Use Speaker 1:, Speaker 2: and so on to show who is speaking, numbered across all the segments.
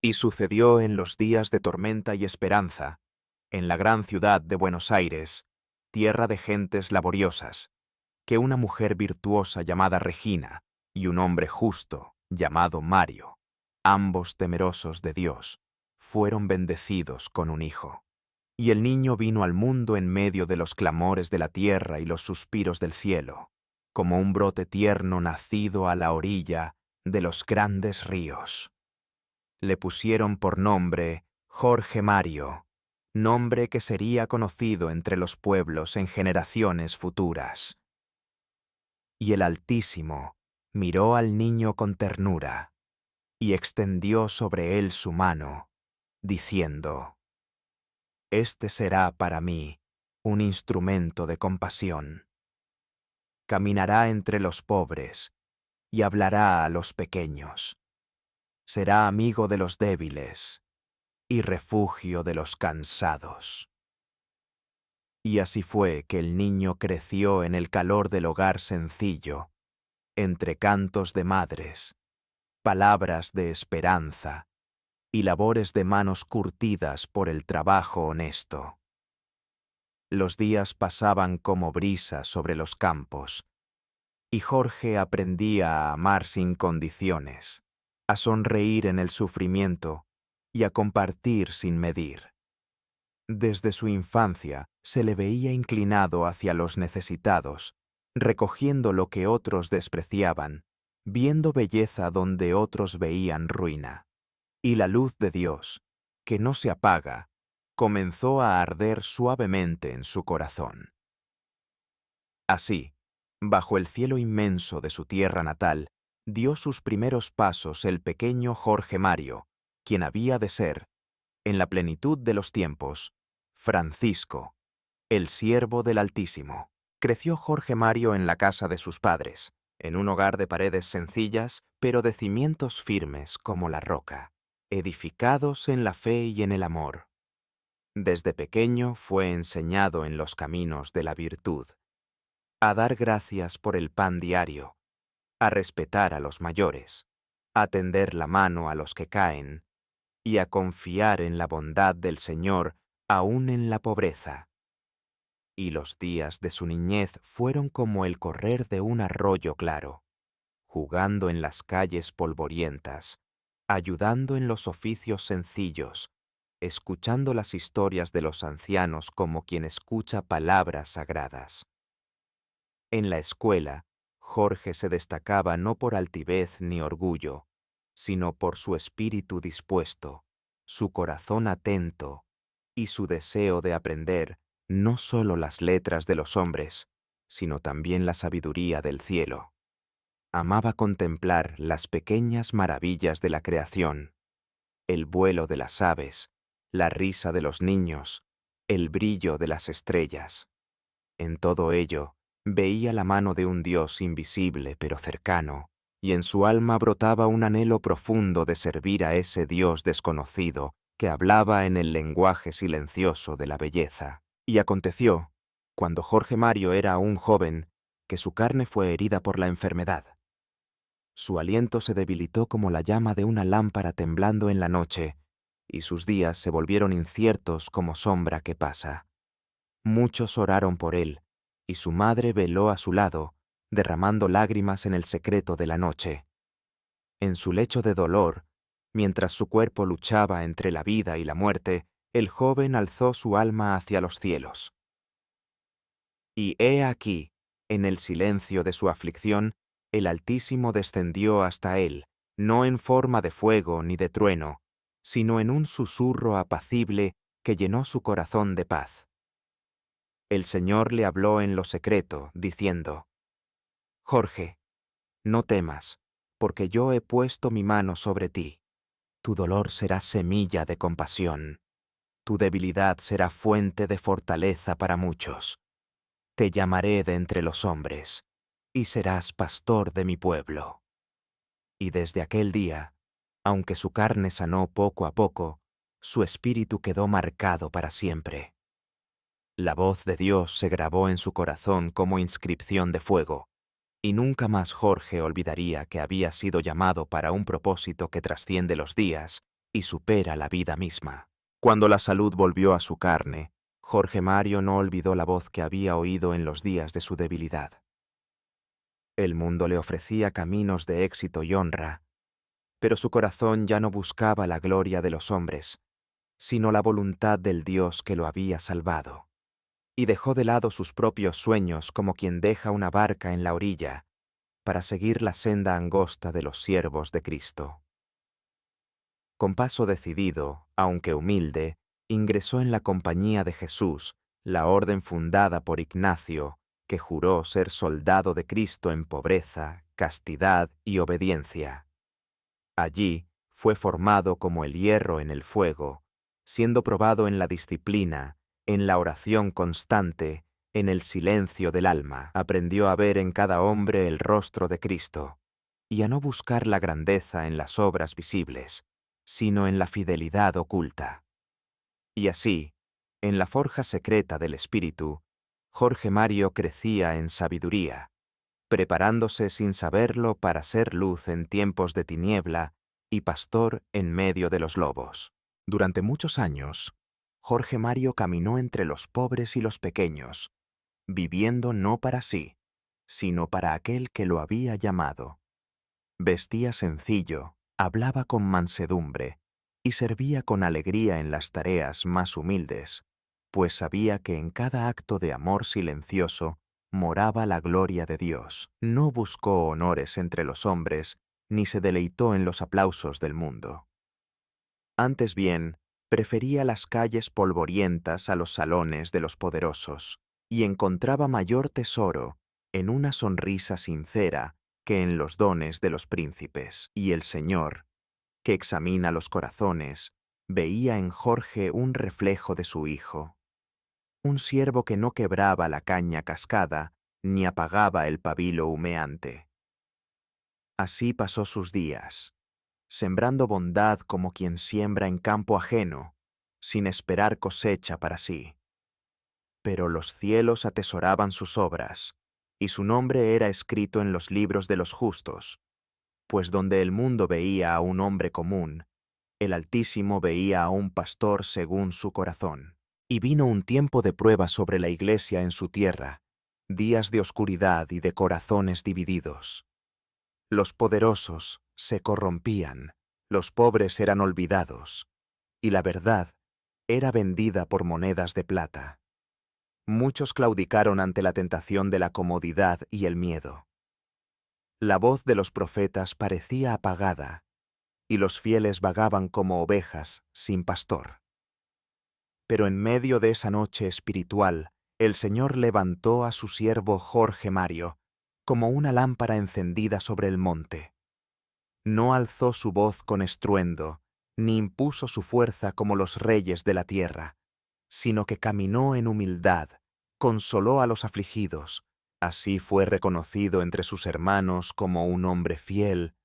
Speaker 1: Y sucedió en los días de tormenta y esperanza, en la gran ciudad de Buenos Aires, tierra de gentes laboriosas, que una mujer virtuosa llamada Regina y un hombre justo llamado Mario, ambos temerosos de Dios, fueron bendecidos con un hijo. Y el niño vino al mundo en medio de los clamores de la tierra y los suspiros del cielo, como un brote tierno nacido a la orilla de los grandes ríos. Le pusieron por nombre Jorge Mario, nombre que sería conocido entre los pueblos en generaciones futuras. Y el Altísimo miró al niño con ternura y extendió sobre él su mano, diciendo: Este será para mí un instrumento de compasión. Caminará entre los pobres y hablará a los pequeños. Será amigo de los débiles y refugio de los cansados. Y así fue que el niño creció en el calor del hogar sencillo, entre cantos de madres, palabras de esperanza y labores de manos curtidas por el trabajo honesto. Los días pasaban como brisas sobre los campos, y Jorge aprendía a amar sin condiciones, a sonreír en el sufrimiento y a compartir sin medir. Desde su infancia se le veía inclinado hacia los necesitados, recogiendo lo que otros despreciaban, viendo belleza donde otros veían ruina. Y la luz de Dios, que no se apaga, comenzó a arder suavemente en su corazón. Así, bajo el cielo inmenso de su tierra natal, dio sus primeros pasos el pequeño Jorge Mario, quien había de ser, en la plenitud de los tiempos, Francisco, el siervo del Altísimo. Creció Jorge Mario en la casa de sus padres, en un hogar de paredes sencillas, pero de cimientos firmes como la roca, edificados en la fe y en el amor. Desde pequeño fue enseñado en los caminos de la virtud, a dar gracias por el pan diario, a respetar a los mayores, a tender la mano a los que caen y a confiar en la bondad del Señor aún en la pobreza. Y los días de su niñez fueron como el correr de un arroyo claro, jugando en las calles polvorientas, ayudando en los oficios sencillos, escuchando las historias de los ancianos como quien escucha palabras sagradas. En la escuela, Jorge se destacaba no por altivez ni orgullo, sino por su espíritu dispuesto, su corazón atento y su deseo de aprender no solo las letras de los hombres, sino también la sabiduría del cielo. Amaba contemplar las pequeñas maravillas de la creación, el vuelo de las aves, la risa de los niños, el brillo de las estrellas. En todo ello, veía la mano de un Dios invisible pero cercano, y en su alma brotaba un anhelo profundo de servir a ese Dios desconocido que hablaba en el lenguaje silencioso de la belleza. Y aconteció, cuando Jorge Mario era aún joven, que su carne fue herida por la enfermedad. Su aliento se debilitó como la llama de una lámpara temblando en la noche, y sus días se volvieron inciertos como sombra que pasa. Muchos oraron por él, y su madre veló a su lado, derramando lágrimas en el secreto de la noche. En su lecho de dolor, mientras su cuerpo luchaba entre la vida y la muerte, el joven alzó su alma hacia los cielos. Y he aquí, en el silencio de su aflicción, el Altísimo descendió hasta él, no en forma de fuego ni de trueno, sino en un susurro apacible que llenó su corazón de paz. El Señor le habló en lo secreto, diciendo: Jorge, no temas, porque yo he puesto mi mano sobre ti. Tu dolor será semilla de compasión. Tu debilidad será fuente de fortaleza para muchos. Te llamaré de entre los hombres, y serás pastor de mi pueblo. Y desde aquel día, aunque su carne sanó poco a poco, su espíritu quedó marcado para siempre. La voz de Dios se grabó en su corazón como inscripción de fuego, y nunca más Jorge olvidaría que había sido llamado para un propósito que trasciende los días y supera la vida misma. Cuando la salud volvió a su carne, Jorge Mario no olvidó la voz que había oído en los días de su debilidad. El mundo le ofrecía caminos de éxito y honra, pero su corazón ya no buscaba la gloria de los hombres, sino la voluntad del Dios que lo había salvado. Y dejó de lado sus propios sueños como quien deja una barca en la orilla para seguir la senda angosta de los siervos de Cristo. Con paso decidido, aunque humilde, ingresó en la compañía de Jesús, la orden fundada por Ignacio, que juró ser soldado de Cristo en pobreza, castidad y obediencia. Allí fue formado como el hierro en el fuego, siendo probado en la disciplina, en la oración constante, en el silencio del alma. Aprendió a ver en cada hombre el rostro de Cristo, y a no buscar la grandeza en las obras visibles, sino en la fidelidad oculta. Y así, en la forja secreta del espíritu, Jorge Mario crecía en sabiduría, preparándose sin saberlo para ser luz en tiempos de tiniebla y pastor en medio de los lobos. Durante muchos años, Jorge Mario caminó entre los pobres y los pequeños, viviendo no para sí, sino para aquel que lo había llamado. Vestía sencillo, hablaba con mansedumbre y servía con alegría en las tareas más humildes, pues sabía que en cada acto de amor silencioso moraba la gloria de Dios. No buscó honores entre los hombres, ni se deleitó en los aplausos del mundo. Antes bien, prefería las calles polvorientas a los salones de los poderosos, y encontraba mayor tesoro en una sonrisa sincera que en los dones de los príncipes. Y el Señor, que examina los corazones, veía en Jorge un reflejo de su Hijo, un siervo que no quebraba la caña cascada ni apagaba el pabilo humeante. Así pasó sus días, sembrando bondad como quien siembra en campo ajeno, sin esperar cosecha para sí. Pero los cielos atesoraban sus obras, y su nombre era escrito en los libros de los justos, pues donde el mundo veía a un hombre común, el Altísimo veía a un pastor según su corazón. Y vino un tiempo de prueba sobre la Iglesia en su tierra, días de oscuridad y de corazones divididos. Los poderosos se corrompían, los pobres eran olvidados, y la verdad era vendida por monedas de plata. Muchos claudicaron ante la tentación de la comodidad y el miedo. La voz de los profetas parecía apagada, y los fieles vagaban como ovejas sin pastor. Pero en medio de esa noche espiritual, el Señor levantó a su siervo Jorge Mario, como una lámpara encendida sobre el monte. No alzó su voz con estruendo, ni impuso su fuerza como los reyes de la tierra, sino que caminó en humildad, consoló a los afligidos. Así fue reconocido entre sus hermanos como un hombre fiel,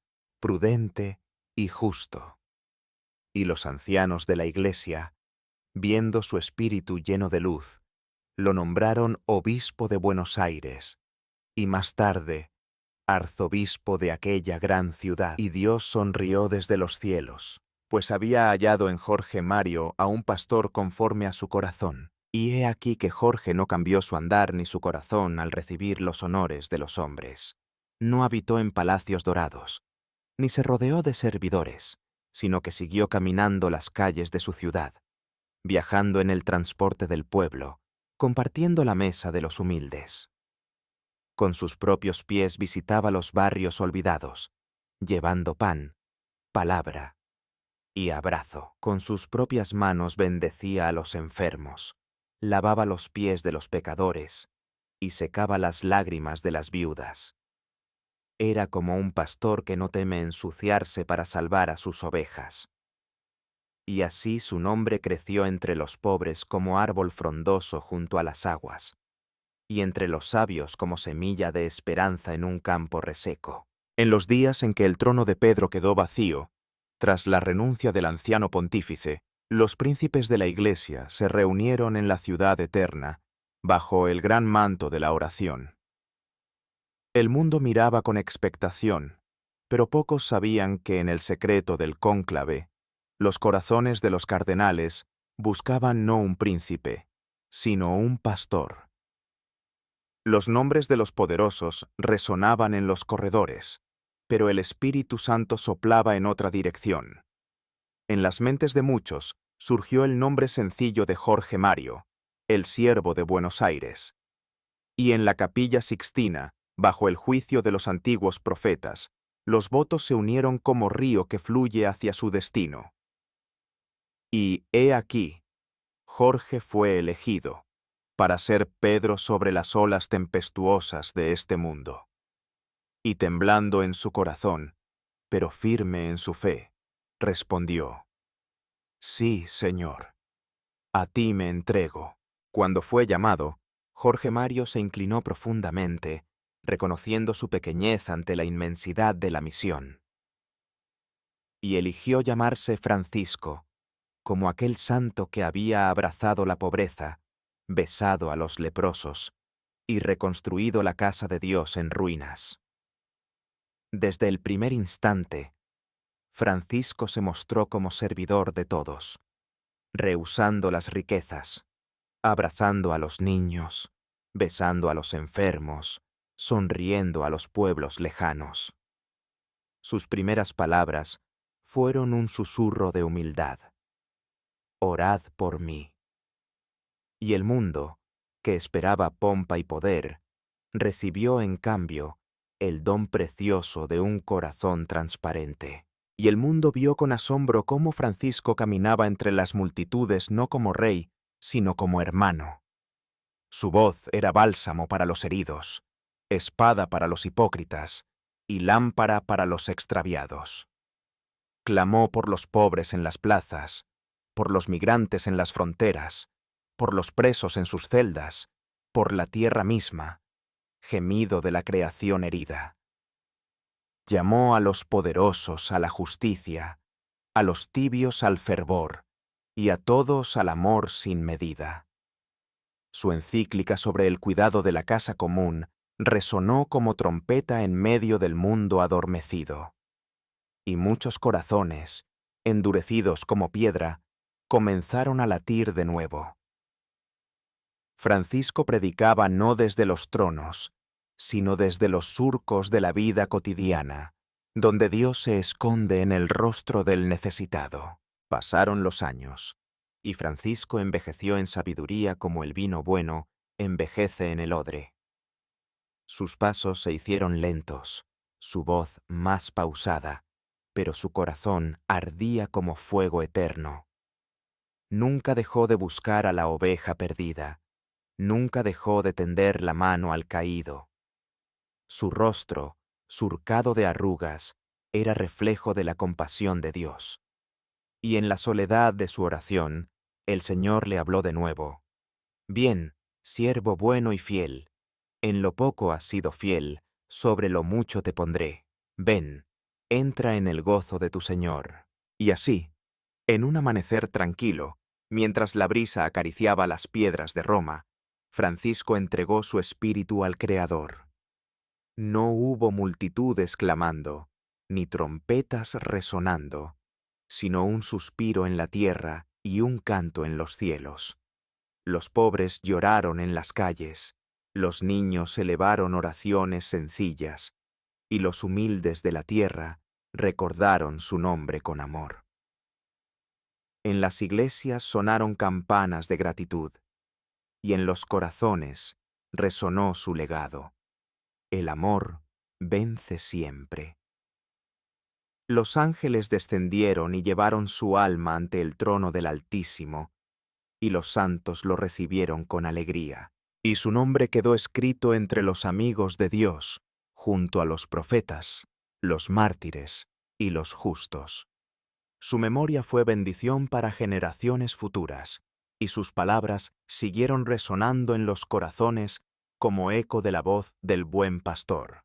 Speaker 1: prudente y justo. Y los ancianos de la Iglesia, viendo su espíritu lleno de luz, lo nombraron obispo de Buenos Aires, y más tarde, arzobispo de aquella gran ciudad. Y Dios sonrió desde los cielos, pues había hallado en Jorge Mario a un pastor conforme a su corazón. Y he aquí que Jorge no cambió su andar ni su corazón al recibir los honores de los hombres. No habitó en palacios dorados, ni se rodeó de servidores, sino que siguió caminando las calles de su ciudad, viajando en el transporte del pueblo, compartiendo la mesa de los humildes. Con sus propios pies visitaba los barrios olvidados, llevando pan, palabra y abrazo. Con sus propias manos bendecía a los enfermos, lavaba los pies de los pecadores y secaba las lágrimas de las viudas. Era como un pastor que no teme ensuciarse para salvar a sus ovejas. Y así su nombre creció entre los pobres como árbol frondoso junto a las aguas, y entre los sabios como semilla de esperanza en un campo reseco. En los días en que el trono de Pedro quedó vacío, tras la renuncia del anciano pontífice, los príncipes de la Iglesia se reunieron en la ciudad eterna, bajo el gran manto de la oración. El mundo miraba con expectación, pero pocos sabían que en el secreto del cónclave, Los corazones de los cardenales buscaban no un príncipe, sino un pastor. Los nombres de los poderosos resonaban en los corredores, pero el Espíritu Santo soplaba en otra dirección. En las mentes de muchos surgió el nombre sencillo de Jorge Mario, el siervo de Buenos Aires. Y en la Capilla Sixtina, bajo el juicio de los antiguos profetas, los votos se unieron como río que fluye hacia su destino. Y he aquí, Jorge fue elegido para ser Pedro sobre las olas tempestuosas de este mundo. Y temblando en su corazón, pero firme en su fe, respondió: Sí, Señor, a ti me entrego. Cuando fue llamado, Jorge Mario se inclinó profundamente, reconociendo su pequeñez ante la inmensidad de la misión. Y eligió llamarse Francisco, como aquel santo que había abrazado la pobreza, besado a los leprosos y reconstruido la casa de Dios en ruinas. Desde el primer instante, Francisco se mostró como servidor de todos, rehusando las riquezas, abrazando a los niños, besando a los enfermos, sonriendo a los pueblos lejanos. Sus primeras palabras fueron un susurro de humildad: Orad por mí. Y el mundo, que esperaba pompa y poder, recibió en cambio el don precioso de un corazón transparente. Y el mundo vio con asombro cómo Francisco caminaba entre las multitudes no como rey, sino como hermano. Su voz era bálsamo para los heridos, espada para los hipócritas y lámpara para los extraviados. Clamó por los pobres en las plazas, por los migrantes en las fronteras, por los presos en sus celdas, por la tierra misma, gemido de la creación herida. Llamó a los poderosos a la justicia, a los tibios al fervor y a todos al amor sin medida. Su encíclica sobre el cuidado de la casa común resonó como trompeta en medio del mundo adormecido. Y muchos corazones, endurecidos como piedra, comenzaron a latir de nuevo. Francisco predicaba no desde los tronos, sino desde los surcos de la vida cotidiana, donde Dios se esconde en el rostro del necesitado. Pasaron los años, y Francisco envejeció en sabiduría como el vino bueno envejece en el odre. Sus pasos se hicieron lentos, su voz más pausada, pero su corazón ardía como fuego eterno. Nunca dejó de buscar a la oveja perdida, nunca dejó de tender la mano al caído. Su rostro, surcado de arrugas, era reflejo de la compasión de Dios. Y en la soledad de su oración, el Señor le habló de nuevo: Bien, siervo bueno y fiel, en lo poco has sido fiel, sobre lo mucho te pondré. Ven, entra en el gozo de tu Señor. Y así, en un amanecer tranquilo, mientras la brisa acariciaba las piedras de Roma, Francisco entregó su espíritu al Creador. No hubo multitudes clamando, ni trompetas resonando, sino un suspiro en la tierra y un canto en los cielos. Los pobres lloraron en las calles, los niños elevaron oraciones sencillas, y los humildes de la tierra recordaron su nombre con amor. En las iglesias sonaron campanas de gratitud, y en los corazones resonó su legado: el amor vence siempre. Los ángeles descendieron y llevaron su alma ante el trono del Altísimo, y los santos lo recibieron con alegría. Y su nombre quedó escrito entre los amigos de Dios, junto a los profetas, los mártires y los justos. Su memoria fue bendición para generaciones futuras, y sus palabras siguieron resonando en los corazones como eco de la voz del buen pastor.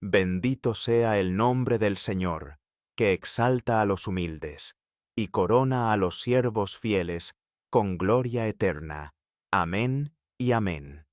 Speaker 1: Bendito sea el nombre del Señor, que exalta a los humildes, y corona a los siervos fieles con gloria eterna. Amén y amén.